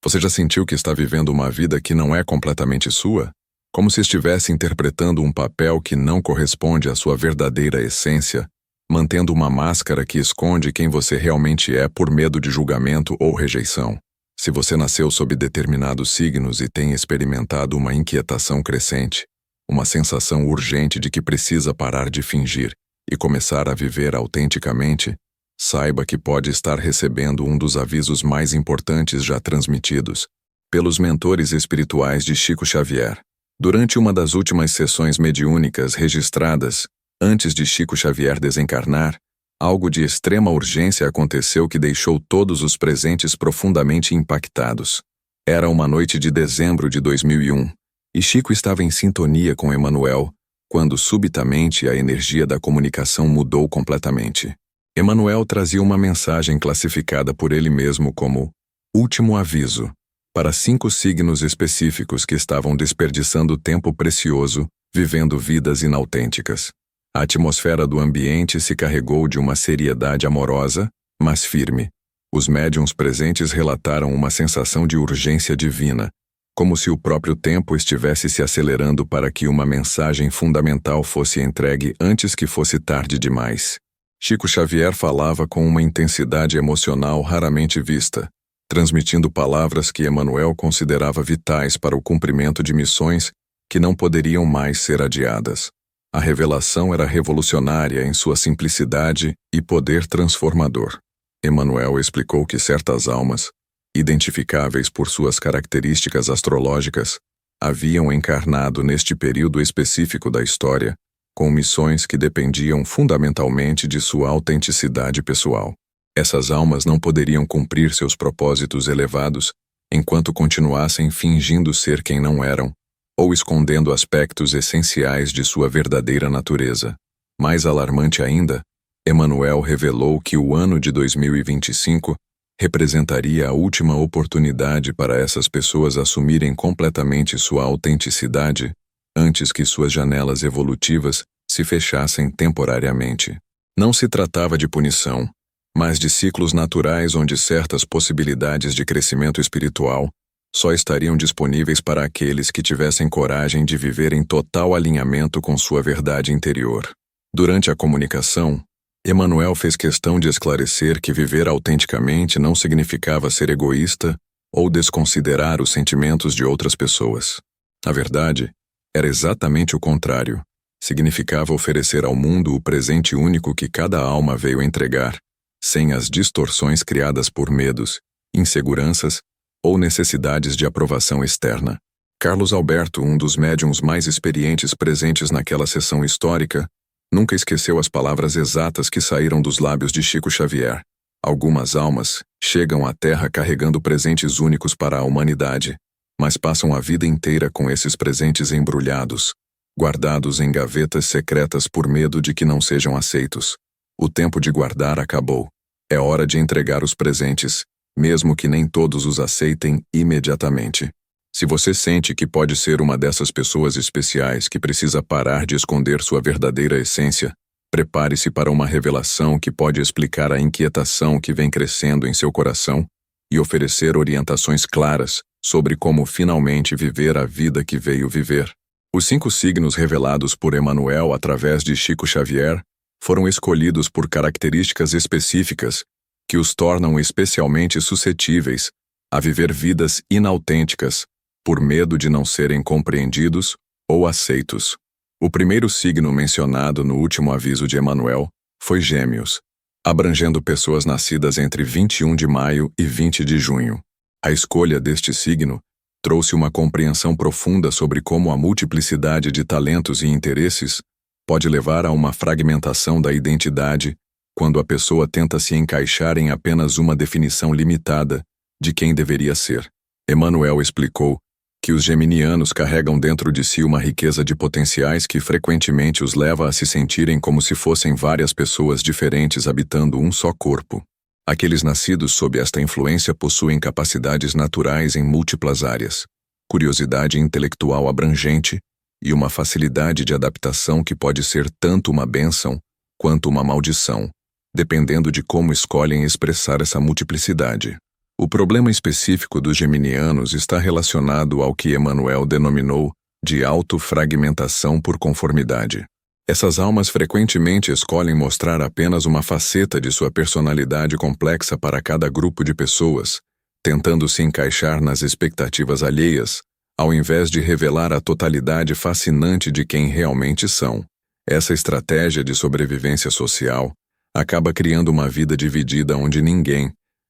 Você já sentiu que está vivendo uma vida que não é completamente sua? Como se estivesse interpretando um papel que não corresponde à sua verdadeira essência, mantendo uma máscara que esconde quem você realmente é por medo de julgamento ou rejeição. Se você nasceu sob determinados signos e tem experimentado uma inquietação crescente, uma sensação urgente de que precisa parar de fingir e começar a viver autenticamente, saiba que pode estar recebendo um dos avisos mais importantes já transmitidos pelos mentores espirituais de Chico Xavier. Durante uma das últimas sessões mediúnicas registradas, antes de Chico Xavier desencarnar, algo de extrema urgência aconteceu que deixou todos os presentes profundamente impactados. Era uma noite de dezembro de 2001, e Chico estava em sintonia com Emanuel, quando subitamente a energia da comunicação mudou completamente. Emanuel trazia uma mensagem classificada por ele mesmo como último aviso, para 5 signos específicos que estavam desperdiçando tempo precioso, vivendo vidas inautênticas. A atmosfera do ambiente se carregou de uma seriedade amorosa, mas firme. Os médiuns presentes relataram uma sensação de urgência divina, como se o próprio tempo estivesse se acelerando para que uma mensagem fundamental fosse entregue antes que fosse tarde demais. Chico Xavier falava com uma intensidade emocional raramente vista, transmitindo palavras que Emanuel considerava vitais para o cumprimento de missões que não poderiam mais ser adiadas. A revelação era revolucionária em sua simplicidade e poder transformador. Emanuel explicou que certas almas, identificáveis por suas características astrológicas, haviam encarnado neste período específico da história, com missões que dependiam fundamentalmente de sua autenticidade pessoal. Essas almas não poderiam cumprir seus propósitos elevados enquanto continuassem fingindo ser quem não eram, ou escondendo aspectos essenciais de sua verdadeira natureza. Mais alarmante ainda, Emanuel revelou que o ano de 2025 representaria a última oportunidade para essas pessoas assumirem completamente sua autenticidade antes que suas janelas evolutivas se fechassem temporariamente. Não se tratava de punição, mas de ciclos naturais onde certas possibilidades de crescimento espiritual só estariam disponíveis para aqueles que tivessem coragem de viver em total alinhamento com sua verdade interior. Durante a comunicação, Emanuel fez questão de esclarecer que viver autenticamente não significava ser egoísta ou desconsiderar os sentimentos de outras pessoas. Na verdade, era exatamente o contrário. Significava oferecer ao mundo o presente único que cada alma veio entregar, sem as distorções criadas por medos, inseguranças ou necessidades de aprovação externa. Carlos Alberto, um dos médiuns mais experientes presentes naquela sessão histórica, nunca esqueceu as palavras exatas que saíram dos lábios de Chico Xavier. Algumas almas chegam à Terra carregando presentes únicos para a humanidade, mas passam a vida inteira com esses presentes embrulhados, guardados em gavetas secretas por medo de que não sejam aceitos. O tempo de guardar acabou. É hora de entregar os presentes, mesmo que nem todos os aceitem imediatamente. Se você sente que pode ser uma dessas pessoas especiais que precisa parar de esconder sua verdadeira essência, prepare-se para uma revelação que pode explicar a inquietação que vem crescendo em seu coração e oferecer orientações claras sobre como finalmente viver a vida que veio viver. Os 5 signos revelados por Emanuel através de Chico Xavier foram escolhidos por características específicas que os tornam especialmente suscetíveis a viver vidas inautênticas, por medo de não serem compreendidos ou aceitos. O primeiro signo mencionado no último aviso de Emanuel foi Gêmeos, abrangendo pessoas nascidas entre 21 de maio e 20 de junho. A escolha deste signo trouxe uma compreensão profunda sobre como a multiplicidade de talentos e interesses pode levar a uma fragmentação da identidade quando a pessoa tenta se encaixar em apenas uma definição limitada de quem deveria ser. Emanuel explicou que os geminianos carregam dentro de si uma riqueza de potenciais que frequentemente os leva a se sentirem como se fossem várias pessoas diferentes habitando um só corpo. Aqueles nascidos sob esta influência possuem capacidades naturais em múltiplas áreas, curiosidade intelectual abrangente e uma facilidade de adaptação que pode ser tanto uma bênção quanto uma maldição, dependendo de como escolhem expressar essa multiplicidade. O problema específico dos geminianos está relacionado ao que Emmanuel denominou de autofragmentação por conformidade. Essas almas frequentemente escolhem mostrar apenas uma faceta de sua personalidade complexa para cada grupo de pessoas, tentando se encaixar nas expectativas alheias, ao invés de revelar a totalidade fascinante de quem realmente são. Essa estratégia de sobrevivência social acaba criando uma vida dividida onde ninguém,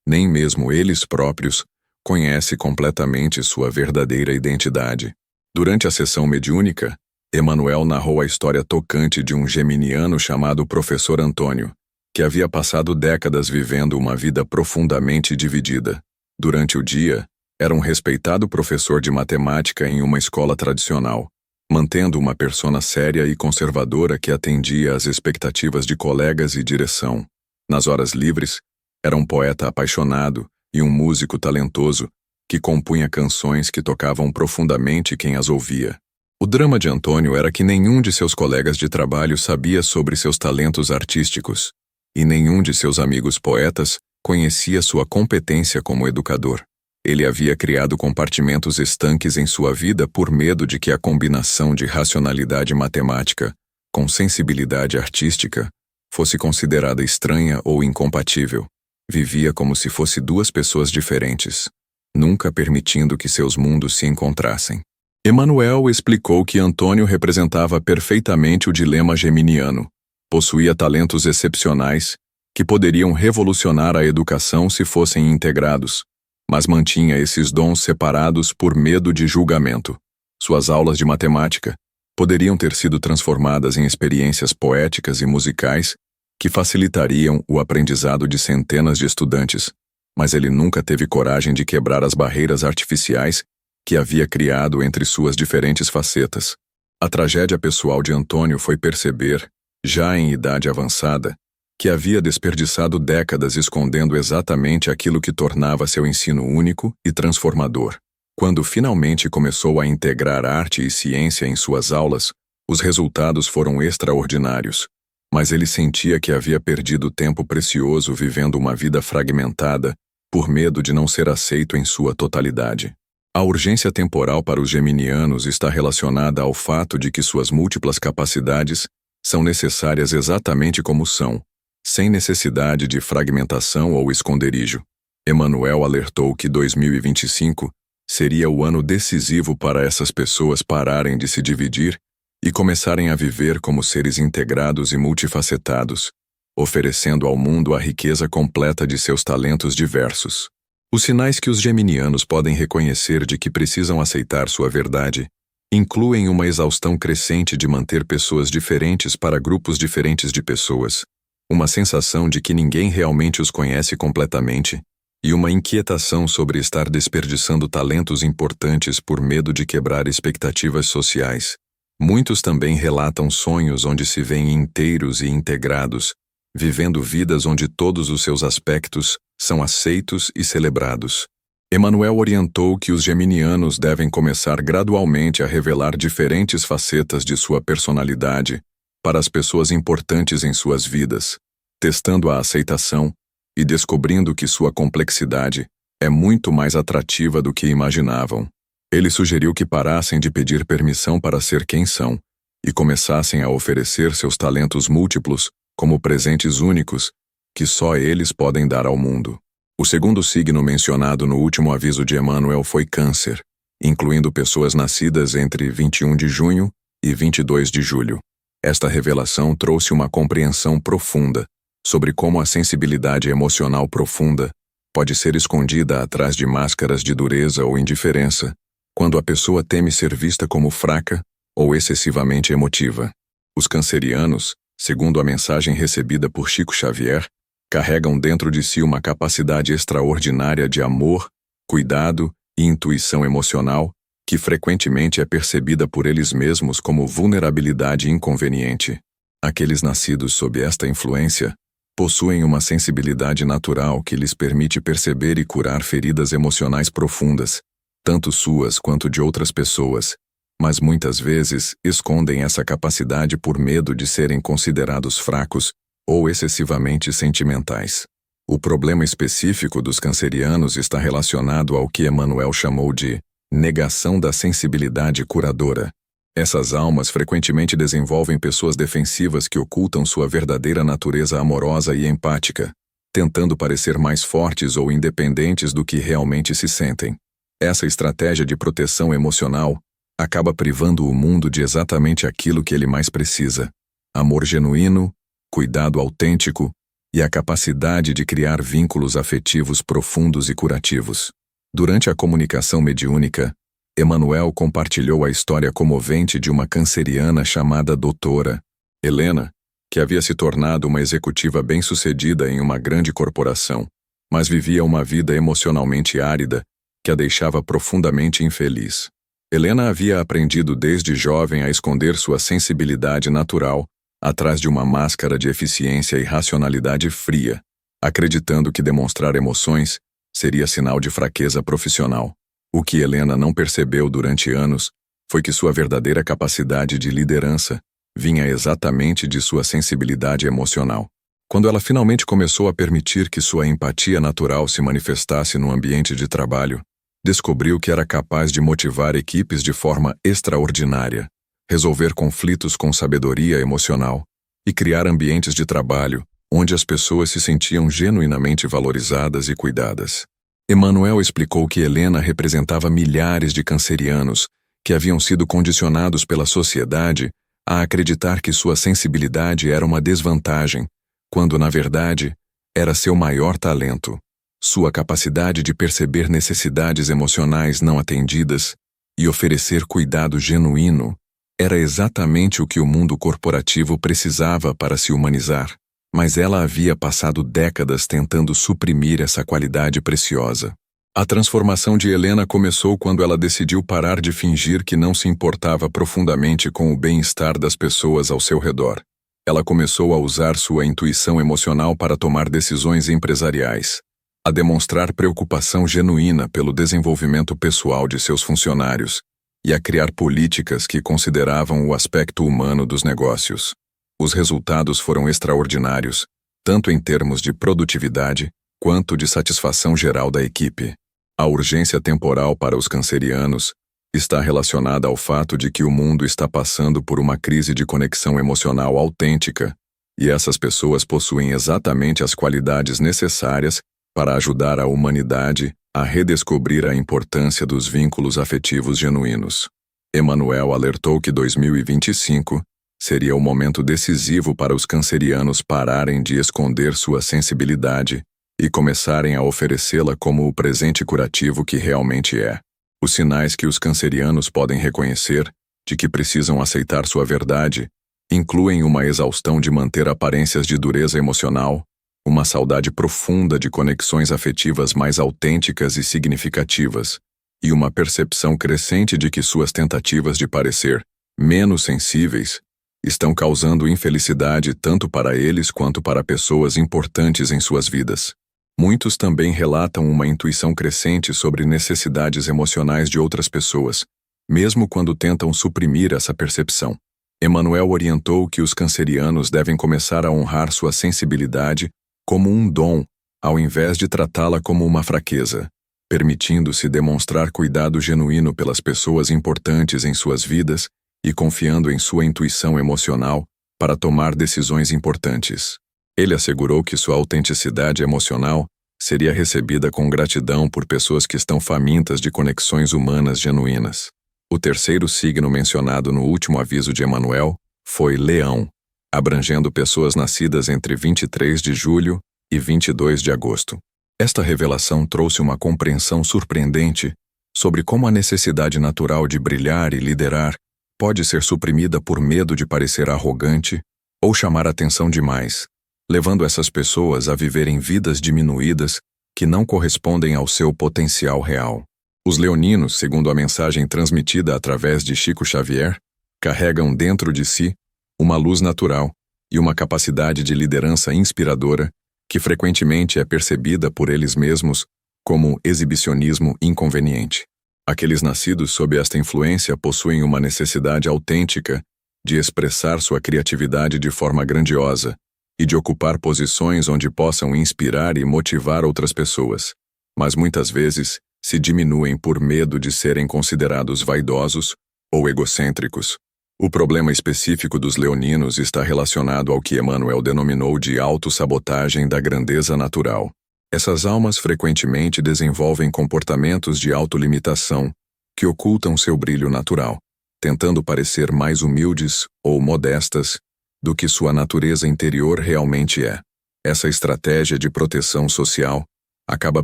nem mesmo eles próprios, conhece completamente sua verdadeira identidade. Durante a sessão mediúnica, Emmanuel narrou a história tocante de um geminiano chamado Professor Antônio, que havia passado décadas vivendo uma vida profundamente dividida. Durante o dia, era um respeitado professor de matemática em uma escola tradicional, mantendo uma persona séria e conservadora que atendia às expectativas de colegas e direção. Nas horas livres, era um poeta apaixonado e um músico talentoso que compunha canções que tocavam profundamente quem as ouvia. O drama de Antônio era que nenhum de seus colegas de trabalho sabia sobre seus talentos artísticos, e nenhum de seus amigos poetas conhecia sua competência como educador. Ele havia criado compartimentos estanques em sua vida por medo de que a combinação de racionalidade matemática com sensibilidade artística fosse considerada estranha ou incompatível. Vivia como se fosse duas pessoas diferentes, nunca permitindo que seus mundos se encontrassem. Emmanuel explicou que Antônio representava perfeitamente o dilema geminiano. Possuía talentos excepcionais que poderiam revolucionar a educação se fossem integrados, mas mantinha esses dons separados por medo de julgamento. Suas aulas de matemática poderiam ter sido transformadas em experiências poéticas e musicais que facilitariam o aprendizado de centenas de estudantes, mas ele nunca teve coragem de quebrar as barreiras artificiais que havia criado entre suas diferentes facetas. A tragédia pessoal de Antônio foi perceber, já em idade avançada, que havia desperdiçado décadas escondendo exatamente aquilo que tornava seu ensino único e transformador. Quando finalmente começou a integrar arte e ciência em suas aulas, os resultados foram extraordinários, mas ele sentia que havia perdido tempo precioso vivendo uma vida fragmentada por medo de não ser aceito em sua totalidade. A urgência temporal para os geminianos está relacionada ao fato de que suas múltiplas capacidades são necessárias exatamente como são, sem necessidade de fragmentação ou esconderijo. Emmanuel alertou que 2025 seria o ano decisivo para essas pessoas pararem de se dividir e começarem a viver como seres integrados e multifacetados, oferecendo ao mundo a riqueza completa de seus talentos diversos. Os sinais que os geminianos podem reconhecer de que precisam aceitar sua verdade incluem uma exaustão crescente de manter pessoas diferentes para grupos diferentes de pessoas, uma sensação de que ninguém realmente os conhece completamente e uma inquietação sobre estar desperdiçando talentos importantes por medo de quebrar expectativas sociais. Muitos também relatam sonhos onde se veem inteiros e integrados, vivendo vidas onde todos os seus aspectos são aceitos e celebrados. Emmanuel orientou que os geminianos devem começar gradualmente a revelar diferentes facetas de sua personalidade para as pessoas importantes em suas vidas, testando a aceitação e descobrindo que sua complexidade é muito mais atrativa do que imaginavam. Ele sugeriu que parassem de pedir permissão para ser quem são e começassem a oferecer seus talentos múltiplos como presentes únicos que só eles podem dar ao mundo. O segundo signo mencionado no último aviso de Emmanuel foi Câncer, incluindo pessoas nascidas entre 21 de junho e 22 de julho. Esta revelação trouxe uma compreensão profunda sobre como a sensibilidade emocional profunda pode ser escondida atrás de máscaras de dureza ou indiferença, quando a pessoa teme ser vista como fraca ou excessivamente emotiva. Os cancerianos, segundo a mensagem recebida por Chico Xavier, carregam dentro de si uma capacidade extraordinária de amor, cuidado e intuição emocional, que frequentemente é percebida por eles mesmos como vulnerabilidade inconveniente. Aqueles nascidos sob esta influência possuem uma sensibilidade natural que lhes permite perceber e curar feridas emocionais profundas, tanto suas quanto de outras pessoas, mas muitas vezes escondem essa capacidade por medo de serem considerados fracos ou excessivamente sentimentais. O problema específico dos cancerianos está relacionado ao que Emmanuel chamou de negação da sensibilidade curadora. Essas almas frequentemente desenvolvem pessoas defensivas que ocultam sua verdadeira natureza amorosa e empática, tentando parecer mais fortes ou independentes do que realmente se sentem. Essa estratégia de proteção emocional acaba privando o mundo de exatamente aquilo que ele mais precisa: amor genuíno, cuidado autêntico e a capacidade de criar vínculos afetivos profundos e curativos. Durante a comunicação mediúnica, Emmanuel compartilhou a história comovente de uma canceriana chamada Doutora Helena, que havia se tornado uma executiva bem-sucedida em uma grande corporação, mas vivia uma vida emocionalmente árida que a deixava profundamente infeliz. Helena havia aprendido desde jovem a esconder sua sensibilidade natural atrás de uma máscara de eficiência e racionalidade fria, acreditando que demonstrar emoções seria sinal de fraqueza profissional. O que Helena não percebeu durante anos foi que sua verdadeira capacidade de liderança vinha exatamente de sua sensibilidade emocional. Quando ela finalmente começou a permitir que sua empatia natural se manifestasse no ambiente de trabalho, descobriu que era capaz de motivar equipes de forma extraordinária, resolver conflitos com sabedoria emocional e criar ambientes de trabalho onde as pessoas se sentiam genuinamente valorizadas e cuidadas. Emmanuel explicou que Helena representava milhares de cancerianos que haviam sido condicionados pela sociedade a acreditar que sua sensibilidade era uma desvantagem, quando, na verdade, era seu maior talento. Sua capacidade de perceber necessidades emocionais não atendidas e oferecer cuidado genuíno era exatamente o que o mundo corporativo precisava para se humanizar, mas ela havia passado décadas tentando suprimir essa qualidade preciosa. A transformação de Helena começou quando ela decidiu parar de fingir que não se importava profundamente com o bem-estar das pessoas ao seu redor. Ela começou a usar sua intuição emocional para tomar decisões empresariais, a demonstrar preocupação genuína pelo desenvolvimento pessoal de seus funcionários e a criar políticas que consideravam o aspecto humano dos negócios. Os resultados foram extraordinários, tanto em termos de produtividade quanto de satisfação geral da equipe. A urgência temporal para os cancerianos está relacionada ao fato de que o mundo está passando por uma crise de conexão emocional autêntica, e essas pessoas possuem exatamente as qualidades necessárias para ajudar a humanidade a redescobrir a importância dos vínculos afetivos genuínos. Emmanuel alertou que 2025 seria o momento decisivo para os cancerianos pararem de esconder sua sensibilidade e começarem a oferecê-la como o presente curativo que realmente é. Os sinais que os cancerianos podem reconhecer de que precisam aceitar sua verdade incluem uma exaustão de manter aparências de dureza emocional, uma saudade profunda de conexões afetivas mais autênticas e significativas, e uma percepção crescente de que suas tentativas de parecer menos sensíveis estão causando infelicidade tanto para eles quanto para pessoas importantes em suas vidas. Muitos também relatam uma intuição crescente sobre necessidades emocionais de outras pessoas, mesmo quando tentam suprimir essa percepção. Emmanuel orientou que os cancerianos devem começar a honrar sua sensibilidade como um dom, ao invés de tratá-la como uma fraqueza, permitindo-se demonstrar cuidado genuíno pelas pessoas importantes em suas vidas e confiando em sua intuição emocional para tomar decisões importantes. Ele assegurou que sua autenticidade emocional seria recebida com gratidão por pessoas que estão famintas de conexões humanas genuínas. O terceiro signo mencionado no último aviso de Emmanuel foi Leão, abrangendo pessoas nascidas entre 23 de julho e 22 de agosto. Esta revelação trouxe uma compreensão surpreendente sobre como a necessidade natural de brilhar e liderar pode ser suprimida por medo de parecer arrogante ou chamar atenção demais, levando essas pessoas a viverem vidas diminuídas que não correspondem ao seu potencial real. Os leoninos, segundo a mensagem transmitida através de Chico Xavier, carregam dentro de si uma luz natural e uma capacidade de liderança inspiradora que frequentemente é percebida por eles mesmos como exibicionismo inconveniente. Aqueles nascidos sob esta influência possuem uma necessidade autêntica de expressar sua criatividade de forma grandiosa e de ocupar posições onde possam inspirar e motivar outras pessoas, mas muitas vezes se diminuem por medo de serem considerados vaidosos ou egocêntricos. O problema específico dos leoninos está relacionado ao que Emmanuel denominou de autossabotagem da grandeza natural. Essas almas frequentemente desenvolvem comportamentos de autolimitação que ocultam seu brilho natural, tentando parecer mais humildes ou modestas do que sua natureza interior realmente é. Essa estratégia de proteção social acaba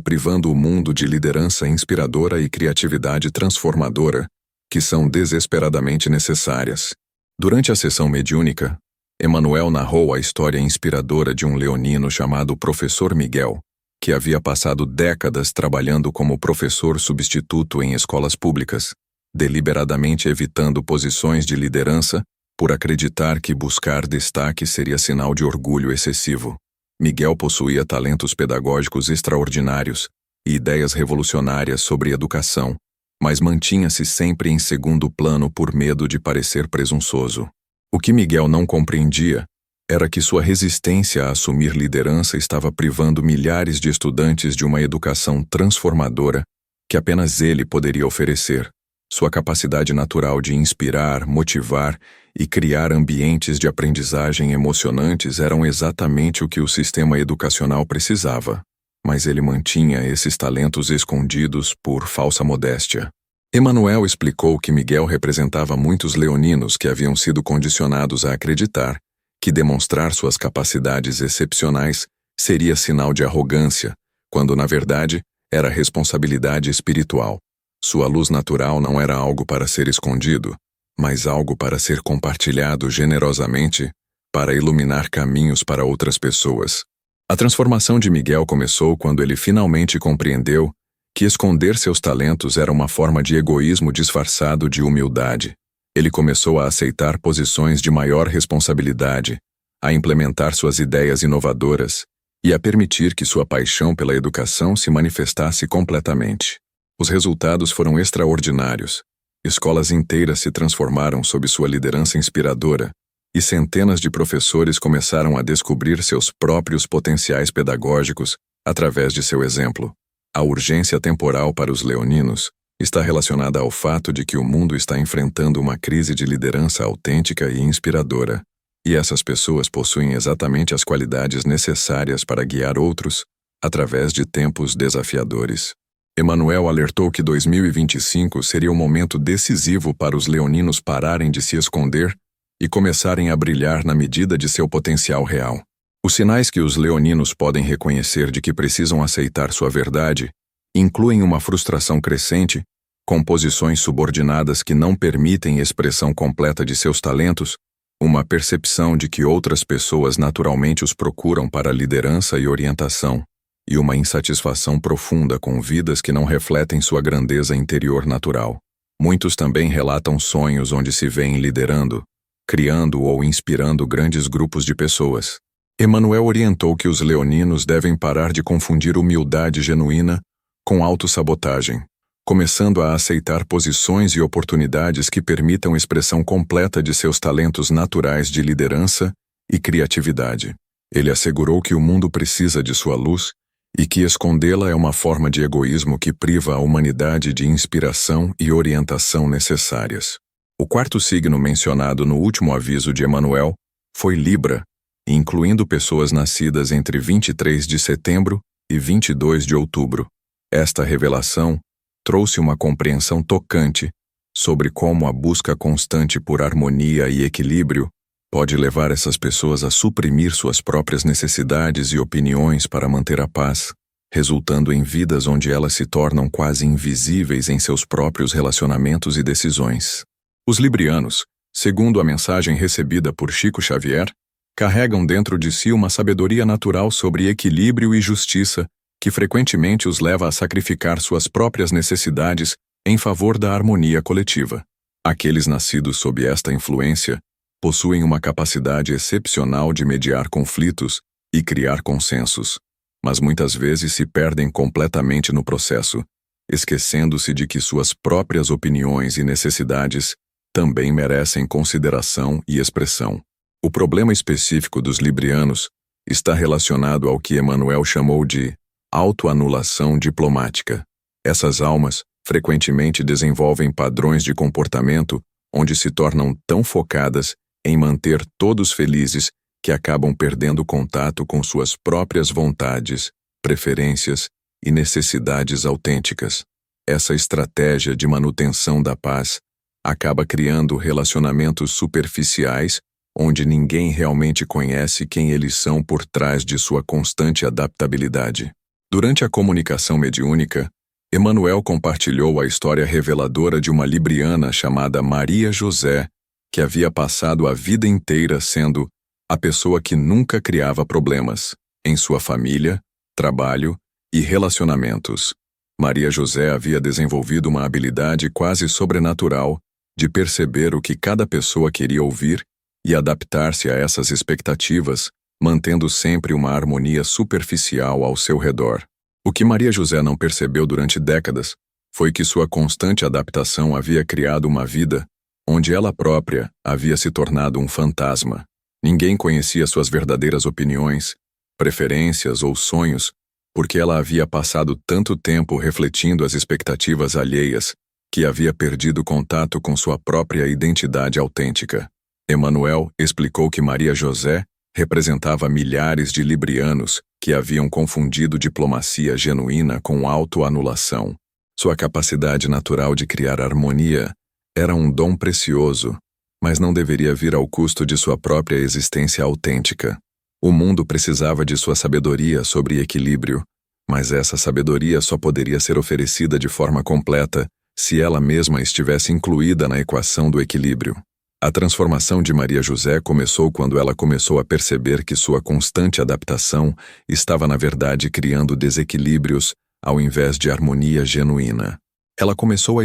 privando o mundo de liderança inspiradora e criatividade transformadora, que são desesperadamente necessárias. Durante a sessão mediúnica, Emmanuel narrou a história inspiradora de um leonino chamado Professor Miguel, que havia passado décadas trabalhando como professor substituto em escolas públicas, deliberadamente evitando posições de liderança por acreditar que buscar destaque seria sinal de orgulho excessivo. Miguel possuía talentos pedagógicos extraordinários e ideias revolucionárias sobre educação, mas mantinha-se sempre em segundo plano por medo de parecer presunçoso. O que Miguel não compreendia era que sua resistência a assumir liderança estava privando milhares de estudantes de uma educação transformadora que apenas ele poderia oferecer. Sua capacidade natural de inspirar, motivar e criar ambientes de aprendizagem emocionantes eram exatamente o que o sistema educacional precisava, mas ele mantinha esses talentos escondidos por falsa modéstia. Emmanuel explicou que Miguel representava muitos leoninos que haviam sido condicionados a acreditar que demonstrar suas capacidades excepcionais seria sinal de arrogância, quando na verdade era responsabilidade espiritual. Sua luz natural não era algo para ser escondido, mas algo para ser compartilhado generosamente para iluminar caminhos para outras pessoas. A transformação de Miguel começou quando ele finalmente compreendeu que esconder seus talentos era uma forma de egoísmo disfarçado de humildade. Ele começou a aceitar posições de maior responsabilidade, a implementar suas ideias inovadoras e a permitir que sua paixão pela educação se manifestasse completamente. Os resultados foram extraordinários. Escolas inteiras se transformaram sob sua liderança inspiradora, e centenas de professores começaram a descobrir seus próprios potenciais pedagógicos através de seu exemplo. A urgência temporal para os leoninos está relacionada ao fato de que o mundo está enfrentando uma crise de liderança autêntica e inspiradora, e essas pessoas possuem exatamente as qualidades necessárias para guiar outros através de tempos desafiadores. Emmanuel alertou que 2025 seria um momento decisivo para os leoninos pararem de se esconder e começarem a brilhar na medida de seu potencial real. Os sinais que os leoninos podem reconhecer de que precisam aceitar sua verdade incluem uma frustração crescente, com posições subordinadas que não permitem expressão completa de seus talentos, uma percepção de que outras pessoas naturalmente os procuram para liderança e orientação, e uma insatisfação profunda com vidas que não refletem sua grandeza interior natural. Muitos também relatam sonhos onde se veem liderando, criando ou inspirando grandes grupos de pessoas. Emmanuel orientou que os leoninos devem parar de confundir humildade genuína com autossabotagem, começando a aceitar posições e oportunidades que permitam expressão completa de seus talentos naturais de liderança e criatividade. Ele assegurou que o mundo precisa de sua luz e que escondê-la é uma forma de egoísmo que priva a humanidade de inspiração e orientação necessárias. O quarto signo mencionado no último aviso de Emmanuel foi Libra, incluindo pessoas nascidas entre 23 de setembro e 22 de outubro. Esta revelação trouxe uma compreensão tocante sobre como a busca constante por harmonia e equilíbrio pode levar essas pessoas a suprimir suas próprias necessidades e opiniões para manter a paz, resultando em vidas onde elas se tornam quase invisíveis em seus próprios relacionamentos e decisões. Os librianos, segundo a mensagem recebida por Chico Xavier, carregam dentro de si uma sabedoria natural sobre equilíbrio e justiça que frequentemente os leva a sacrificar suas próprias necessidades em favor da harmonia coletiva. Aqueles nascidos sob esta influência possuem uma capacidade excepcional de mediar conflitos e criar consensos, mas muitas vezes se perdem completamente no processo, esquecendo-se de que suas próprias opiniões e necessidades também merecem consideração e expressão. O problema específico dos librianos está relacionado ao que Emmanuel chamou de autoanulação diplomática. Essas almas frequentemente desenvolvem padrões de comportamento onde se tornam tão focadas em manter todos felizes que acabam perdendo contato com suas próprias vontades, preferências e necessidades autênticas. Essa estratégia de manutenção da paz acaba criando relacionamentos superficiais onde ninguém realmente conhece quem eles são por trás de sua constante adaptabilidade. Durante a comunicação mediúnica, Emmanuel compartilhou a história reveladora de uma libriana chamada Maria José, que havia passado a vida inteira sendo a pessoa que nunca criava problemas em sua família, trabalho e relacionamentos. Maria José havia desenvolvido uma habilidade quase sobrenatural de perceber o que cada pessoa queria ouvir e adaptar-se a essas expectativas, mantendo sempre uma harmonia superficial ao seu redor. O que Maria José não percebeu durante décadas foi que sua constante adaptação havia criado uma vida onde ela própria havia se tornado um fantasma. Ninguém conhecia suas verdadeiras opiniões, preferências ou sonhos, porque ela havia passado tanto tempo refletindo as expectativas alheias que havia perdido contato com sua própria identidade autêntica. Emmanuel explicou que Maria José representava milhares de librianos que haviam confundido diplomacia genuína com autoanulação. Sua capacidade natural de criar harmonia era um dom precioso, mas não deveria vir ao custo de sua própria existência autêntica. O mundo precisava de sua sabedoria sobre equilíbrio, mas essa sabedoria só poderia ser oferecida de forma completa se ela mesma estivesse incluída na equação do equilíbrio. A transformação de Maria José começou quando ela começou a perceber que sua constante adaptação estava na verdade criando desequilíbrios ao invés de harmonia genuína. Ela começou a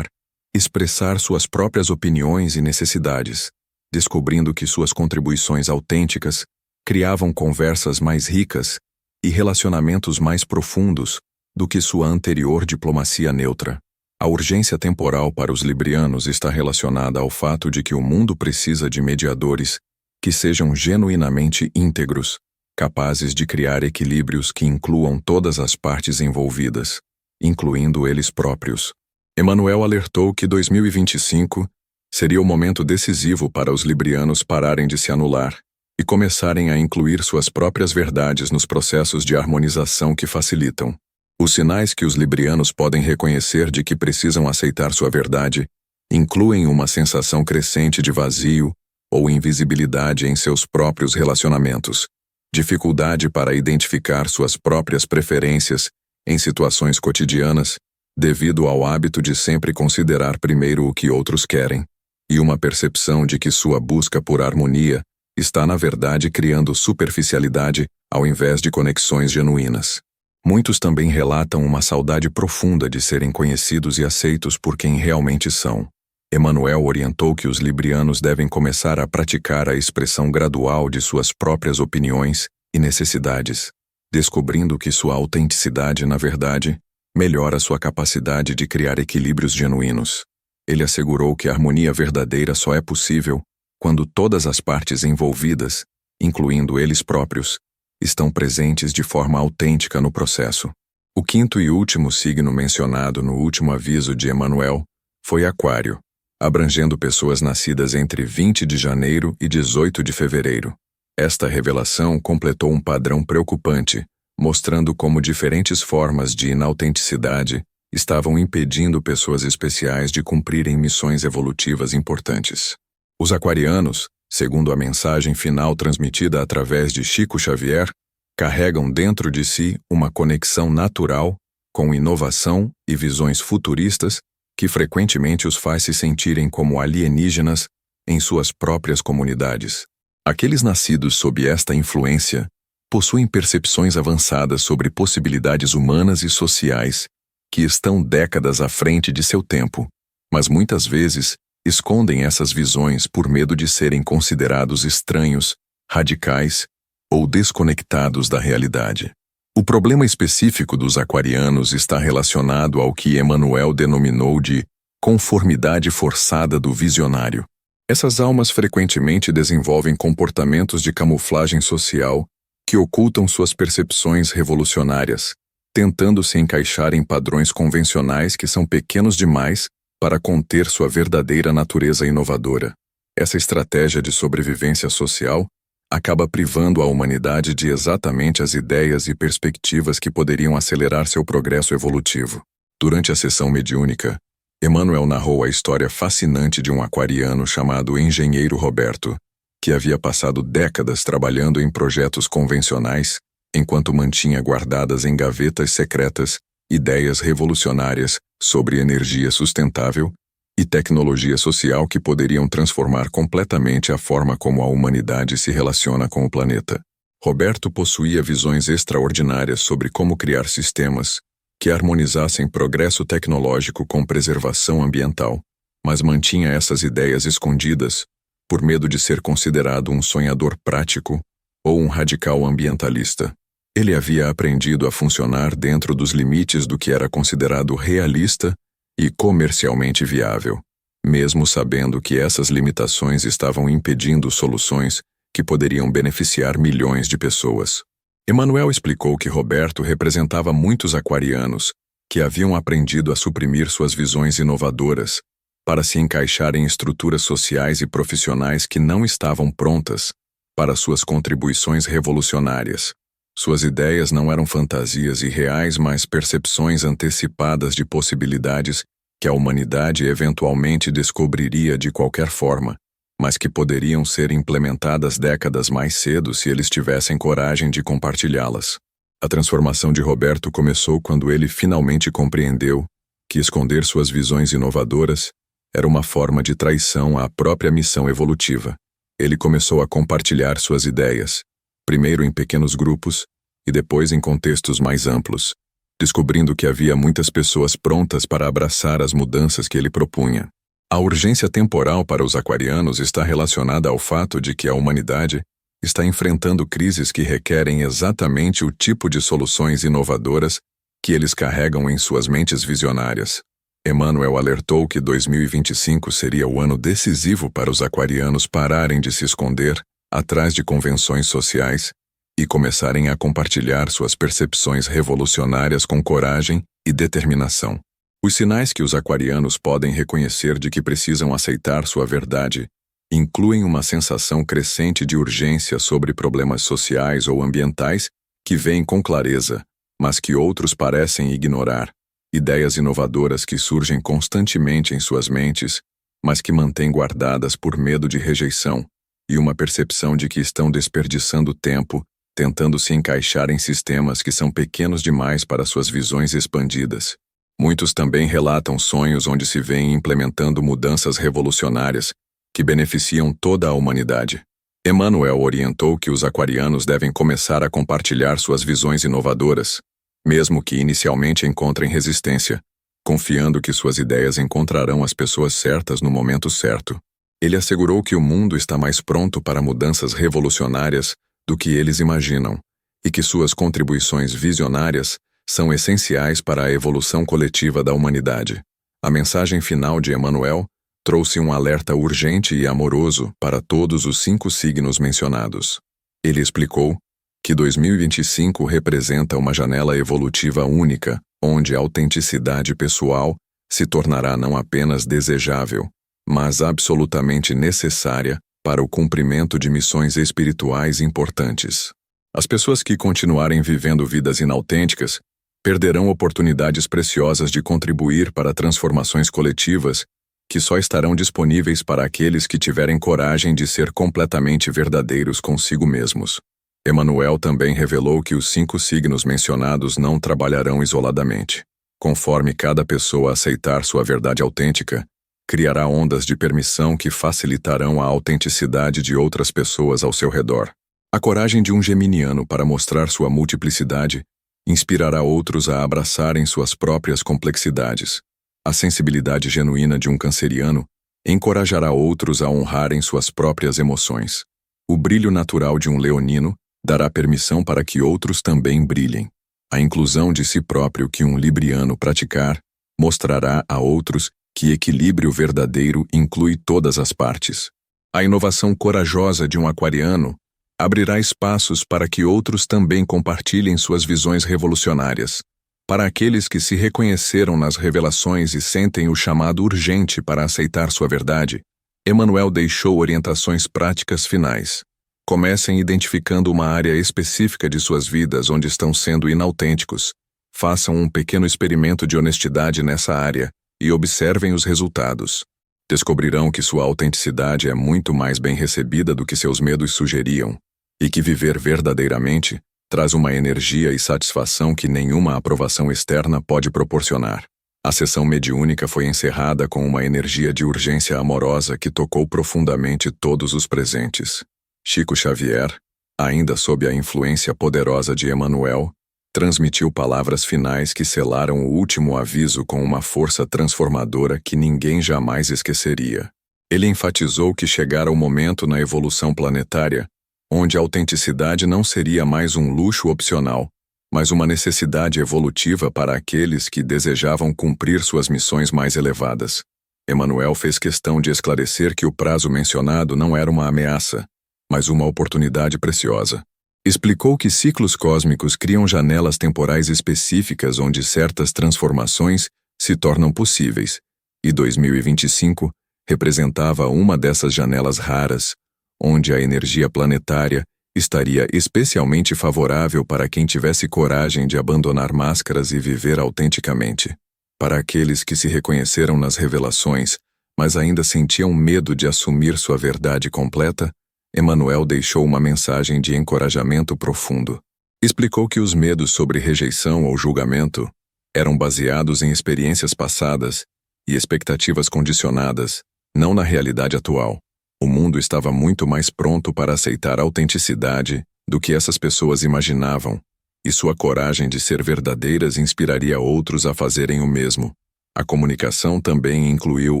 expressar suas próprias opiniões e necessidades, descobrindo que suas contribuições autênticas criavam conversas mais ricas e relacionamentos mais profundos do que sua anterior diplomacia neutra. A urgência temporal para os librianos está relacionada ao fato de que o mundo precisa de mediadores que sejam genuinamente íntegros, capazes de criar equilíbrios que incluam todas as partes envolvidas, incluindo eles próprios. Emmanuel alertou que 2025 seria o momento decisivo para os librianos pararem de se anular e começarem a incluir suas próprias verdades nos processos de harmonização que facilitam. Os sinais que os librianos podem reconhecer de que precisam aceitar sua verdade incluem uma sensação crescente de vazio ou invisibilidade em seus próprios relacionamentos, dificuldade para identificar suas próprias preferências em situações cotidianas, devido ao hábito de sempre considerar primeiro o que outros querem, e uma percepção de que sua busca por harmonia está na verdade criando superficialidade ao invés de conexões genuínas. Muitos também relatam uma saudade profunda de serem conhecidos e aceitos por quem realmente são. Emmanuel orientou que os librianos devem começar a praticar a expressão gradual de suas próprias opiniões e necessidades, descobrindo que sua autenticidade, na verdade, melhora sua capacidade de criar equilíbrios genuínos. Ele assegurou que a harmonia verdadeira só é possível quando todas as partes envolvidas, incluindo eles próprios, estão presentes de forma autêntica no processo. O quinto e último signo mencionado no último aviso de Emmanuel foi Aquário, abrangendo pessoas nascidas entre 20 de janeiro e 18 de fevereiro. Esta revelação completou um padrão preocupante, mostrando como diferentes formas de inautenticidade estavam impedindo pessoas especiais de cumprirem missões evolutivas importantes. Os aquarianos, segundo a mensagem final transmitida através de Chico Xavier, carregam dentro de si uma conexão natural com inovação e visões futuristas que frequentemente os faz se sentirem como alienígenas em suas próprias comunidades. Aqueles nascidos sob esta influência possuem percepções avançadas sobre possibilidades humanas e sociais que estão décadas à frente de seu tempo, mas muitas vezes escondem essas visões por medo de serem considerados estranhos, radicais ou desconectados da realidade. O problema específico dos aquarianos está relacionado ao que Emmanuel denominou de conformidade forçada do visionário. Essas almas frequentemente desenvolvem comportamentos de camuflagem social que ocultam suas percepções revolucionárias, tentando se encaixar em padrões convencionais que são pequenos demais para conter sua verdadeira natureza inovadora. Essa estratégia de sobrevivência social acaba privando a humanidade de exatamente as ideias e perspectivas que poderiam acelerar seu progresso evolutivo. Durante a sessão mediúnica, Emmanuel narrou a história fascinante de um aquariano chamado Engenheiro Roberto, que havia passado décadas trabalhando em projetos convencionais, enquanto mantinha guardadas em gavetas secretas ideias revolucionárias sobre energia sustentável e tecnologia social que poderiam transformar completamente a forma como a humanidade se relaciona com o planeta. Roberto possuía visões extraordinárias sobre como criar sistemas que harmonizassem progresso tecnológico com preservação ambiental, mas mantinha essas ideias escondidas por medo de ser considerado um sonhador prático ou um radical ambientalista. Ele havia aprendido a funcionar dentro dos limites do que era considerado realista e comercialmente viável, mesmo sabendo que essas limitações estavam impedindo soluções que poderiam beneficiar milhões de pessoas. Emmanuel explicou que Roberto representava muitos aquarianos que haviam aprendido a suprimir suas visões inovadoras para se encaixar em estruturas sociais e profissionais que não estavam prontas para suas contribuições revolucionárias. Suas ideias não eram fantasias irreais, mas percepções antecipadas de possibilidades que a humanidade eventualmente descobriria de qualquer forma, mas que poderiam ser implementadas décadas mais cedo se eles tivessem coragem de compartilhá-las. A transformação de Roberto começou quando ele finalmente compreendeu que esconder suas visões inovadoras era uma forma de traição à própria missão evolutiva. Ele começou a compartilhar suas ideias, primeiro em pequenos grupos e depois em contextos mais amplos, descobrindo que havia muitas pessoas prontas para abraçar as mudanças que ele propunha. A urgência temporal para os aquarianos está relacionada ao fato de que a humanidade está enfrentando crises que requerem exatamente o tipo de soluções inovadoras que eles carregam em suas mentes visionárias. Emmanuel alertou que 2025 seria o ano decisivo para os aquarianos pararem de se esconder atrás de convenções sociais e começarem a compartilhar suas percepções revolucionárias com coragem e determinação. Os sinais que os aquarianos podem reconhecer de que precisam aceitar sua verdade incluem uma sensação crescente de urgência sobre problemas sociais ou ambientais que veem com clareza, mas que outros parecem ignorar, ideias inovadoras que surgem constantemente em suas mentes, mas que mantêm guardadas por medo de rejeição, e uma percepção de que estão desperdiçando tempo tentando se encaixar em sistemas que são pequenos demais para suas visões expandidas. Muitos também relatam sonhos onde se veem implementando mudanças revolucionárias que beneficiam toda a humanidade. Emmanuel orientou que os aquarianos devem começar a compartilhar suas visões inovadoras, mesmo que inicialmente encontrem resistência, confiando que suas ideias encontrarão as pessoas certas no momento certo. Ele assegurou que o mundo está mais pronto para mudanças revolucionárias do que eles imaginam, e que suas contribuições visionárias são essenciais para a evolução coletiva da humanidade. A mensagem final de Emmanuel trouxe um alerta urgente e amoroso para todos os 5 signos mencionados. Ele explicou que 2025 representa uma janela evolutiva única, onde a autenticidade pessoal se tornará não apenas desejável, mas absolutamente necessária para o cumprimento de missões espirituais importantes. As pessoas que continuarem vivendo vidas inautênticas perderão oportunidades preciosas de contribuir para transformações coletivas que só estarão disponíveis para aqueles que tiverem coragem de ser completamente verdadeiros consigo mesmos. Emmanuel também revelou que os 5 signos mencionados não trabalharão isoladamente. Conforme cada pessoa aceitar sua verdade autêntica, criará ondas de permissão que facilitarão a autenticidade de outras pessoas ao seu redor. A coragem de um geminiano para mostrar sua multiplicidade inspirará outros a abraçarem suas próprias complexidades. A sensibilidade genuína de um canceriano encorajará outros a honrarem suas próprias emoções. O brilho natural de um leonino dará permissão para que outros também brilhem. A inclusão de si próprio que um libriano praticar mostrará a outros que equilíbrio verdadeiro inclui todas as partes. A inovação corajosa de um aquariano Abrirá espaços para que outros também compartilhem suas visões revolucionárias. Para aqueles que se reconheceram nas revelações e sentem o chamado urgente para aceitar sua verdade, Emmanuel deixou orientações práticas finais. Comecem identificando uma área específica de suas vidas onde estão sendo inautênticos. Façam um pequeno experimento de honestidade nessa área e observem os resultados. Descobrirão que sua autenticidade é muito mais bem recebida do que seus medos sugeriam, e que viver verdadeiramente traz uma energia e satisfação que nenhuma aprovação externa pode proporcionar. A sessão mediúnica foi encerrada com uma energia de urgência amorosa que tocou profundamente todos os presentes. Chico Xavier, ainda sob a influência poderosa de Emmanuel, transmitiu palavras finais que selaram o último aviso com uma força transformadora que ninguém jamais esqueceria. Ele enfatizou que chegara o momento na evolução planetária onde a autenticidade não seria mais um luxo opcional, mas uma necessidade evolutiva para aqueles que desejavam cumprir suas missões mais elevadas. Emmanuel fez questão de esclarecer que o prazo mencionado não era uma ameaça, mas uma oportunidade preciosa. Explicou que ciclos cósmicos criam janelas temporais específicas onde certas transformações se tornam possíveis, e 2025 representava uma dessas janelas raras, onde a energia planetária estaria especialmente favorável para quem tivesse coragem de abandonar máscaras e viver autenticamente. Para aqueles que se reconheceram nas revelações, mas ainda sentiam medo de assumir sua verdade completa, Emmanuel deixou uma mensagem de encorajamento profundo. Explicou que os medos sobre rejeição ou julgamento eram baseados em experiências passadas e expectativas condicionadas, não na realidade atual. O mundo estava muito mais pronto para aceitar a autenticidade do que essas pessoas imaginavam, e sua coragem de ser verdadeiras inspiraria outros a fazerem o mesmo. A comunicação também incluiu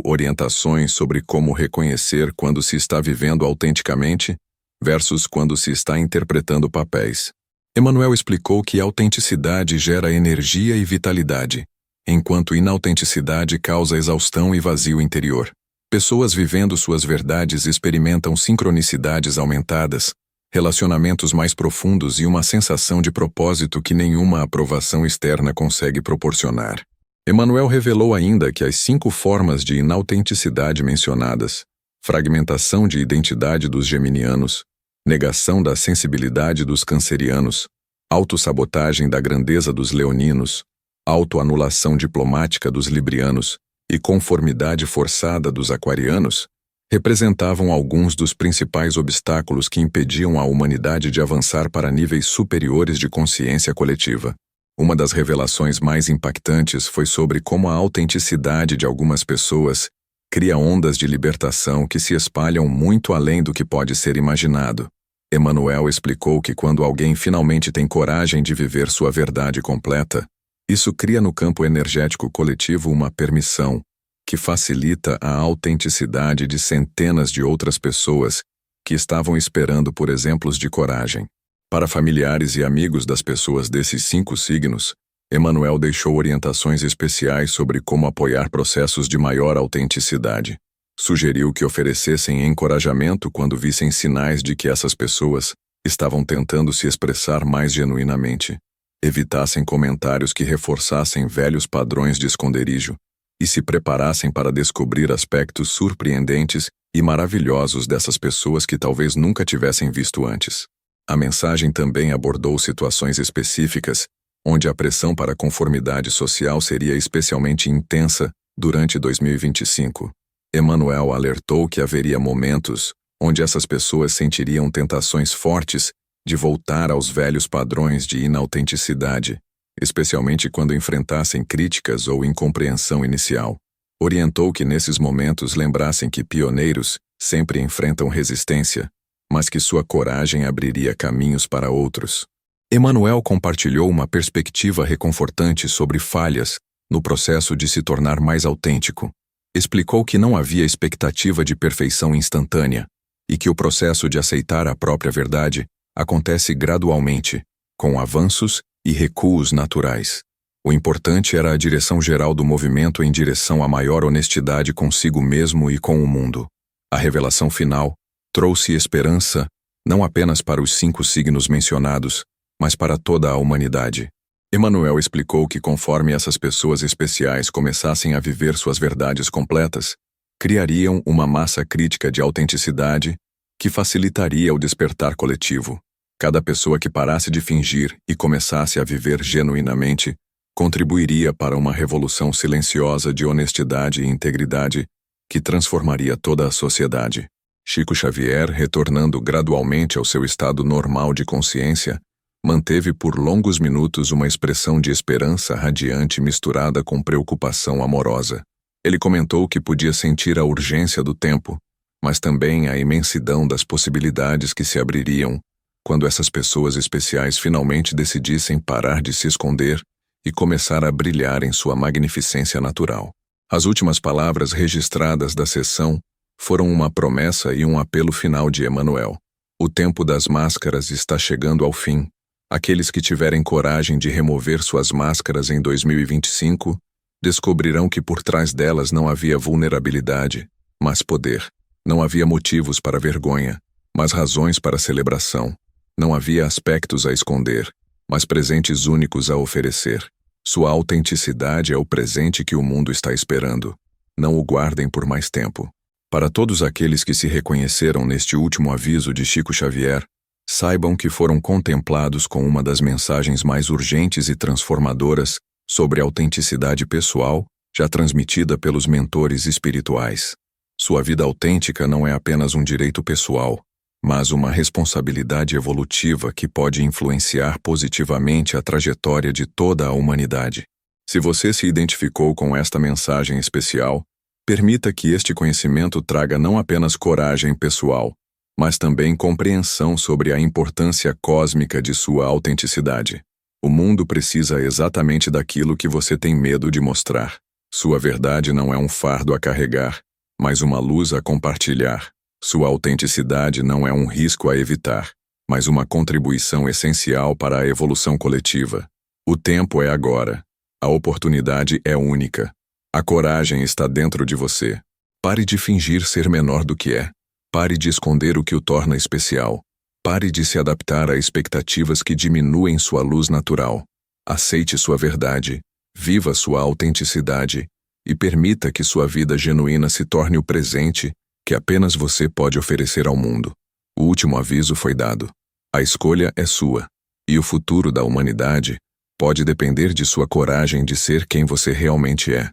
orientações sobre como reconhecer quando se está vivendo autenticamente versus quando se está interpretando papéis. Emmanuel explicou que a autenticidade gera energia e vitalidade, enquanto inautenticidade causa exaustão e vazio interior. Pessoas vivendo suas verdades experimentam sincronicidades aumentadas, relacionamentos mais profundos e uma sensação de propósito que nenhuma aprovação externa consegue proporcionar. Emmanuel revelou ainda que as 5 formas de inautenticidade mencionadas, fragmentação de identidade dos geminianos, negação da sensibilidade dos cancerianos, autossabotagem da grandeza dos leoninos, autoanulação diplomática dos librianos e conformidade forçada dos aquarianos, representavam alguns dos principais obstáculos que impediam a humanidade de avançar para níveis superiores de consciência coletiva. Uma das revelações mais impactantes foi sobre como a autenticidade de algumas pessoas cria ondas de libertação que se espalham muito além do que pode ser imaginado. Emmanuel explicou que quando alguém finalmente tem coragem de viver sua verdade completa, isso cria no campo energético coletivo uma permissão que facilita a autenticidade de centenas de outras pessoas que estavam esperando por exemplos de coragem. Para familiares e amigos das pessoas desses 5 signos, Emmanuel deixou orientações especiais sobre como apoiar processos de maior autenticidade. Sugeriu que oferecessem encorajamento quando vissem sinais de que essas pessoas estavam tentando se expressar mais genuinamente. Evitassem comentários que reforçassem velhos padrões de esconderijo e se preparassem para descobrir aspectos surpreendentes e maravilhosos dessas pessoas que talvez nunca tivessem visto antes. A mensagem também abordou situações específicas onde a pressão para conformidade social seria especialmente intensa durante 2025. Emmanuel alertou que haveria momentos onde essas pessoas sentiriam tentações fortes de voltar aos velhos padrões de inautenticidade, especialmente quando enfrentassem críticas ou incompreensão inicial. Orientou que nesses momentos lembrassem que pioneiros sempre enfrentam resistência, mas que sua coragem abriria caminhos para outros. Emmanuel compartilhou uma perspectiva reconfortante sobre falhas no processo de se tornar mais autêntico. Explicou que não havia expectativa de perfeição instantânea e que o processo de aceitar a própria verdade acontece gradualmente, com avanços e recuos naturais. O importante era a direção geral do movimento em direção à maior honestidade consigo mesmo e com o mundo. A revelação final trouxe esperança não apenas para os 5 signos mencionados, mas para toda a humanidade. Emmanuel explicou que conforme essas pessoas especiais começassem a viver suas verdades completas, criariam uma massa crítica de autenticidade que facilitaria o despertar coletivo. Cada pessoa que parasse de fingir e começasse a viver genuinamente contribuiria para uma revolução silenciosa de honestidade e integridade que transformaria toda a sociedade. Chico Xavier, retornando gradualmente ao seu estado normal de consciência, manteve por longos minutos uma expressão de esperança radiante misturada com preocupação amorosa. Ele comentou que podia sentir a urgência do tempo, mas também a imensidão das possibilidades que se abririam quando essas pessoas especiais finalmente decidissem parar de se esconder e começar a brilhar em sua magnificência natural. As últimas palavras registradas da sessão foram uma promessa e um apelo final de Emmanuel. O tempo das máscaras está chegando ao fim. Aqueles que tiverem coragem de remover suas máscaras em 2025 descobrirão que por trás delas não havia vulnerabilidade, mas poder. Não havia motivos para vergonha, mas razões para celebração. Não havia aspectos a esconder, mas presentes únicos a oferecer. Sua autenticidade é o presente que o mundo está esperando. Não o guardem por mais tempo. Para todos aqueles que se reconheceram neste último aviso de Chico Xavier, saibam que foram contemplados com uma das mensagens mais urgentes e transformadoras sobre autenticidade pessoal, já transmitida pelos mentores espirituais. Sua vida autêntica não é apenas um direito pessoal, mas uma responsabilidade evolutiva que pode influenciar positivamente a trajetória de toda a humanidade. Se você se identificou com esta mensagem especial, permita que este conhecimento traga não apenas coragem pessoal, mas também compreensão sobre a importância cósmica de sua autenticidade. O mundo precisa exatamente daquilo que você tem medo de mostrar. Sua verdade não é um fardo a carregar, mas uma luz a compartilhar. Sua autenticidade não é um risco a evitar, mas uma contribuição essencial para a evolução coletiva. O tempo é agora. A oportunidade é única. A coragem está dentro de você. Pare de fingir ser menor do que é. Pare de esconder o que o torna especial. Pare de se adaptar a expectativas que diminuem sua luz natural. Aceite sua verdade, viva sua autenticidade e permita que sua vida genuína se torne o presente que apenas você pode oferecer ao mundo. O último aviso foi dado. A escolha é sua, e o futuro da humanidade pode depender de sua coragem de ser quem você realmente é.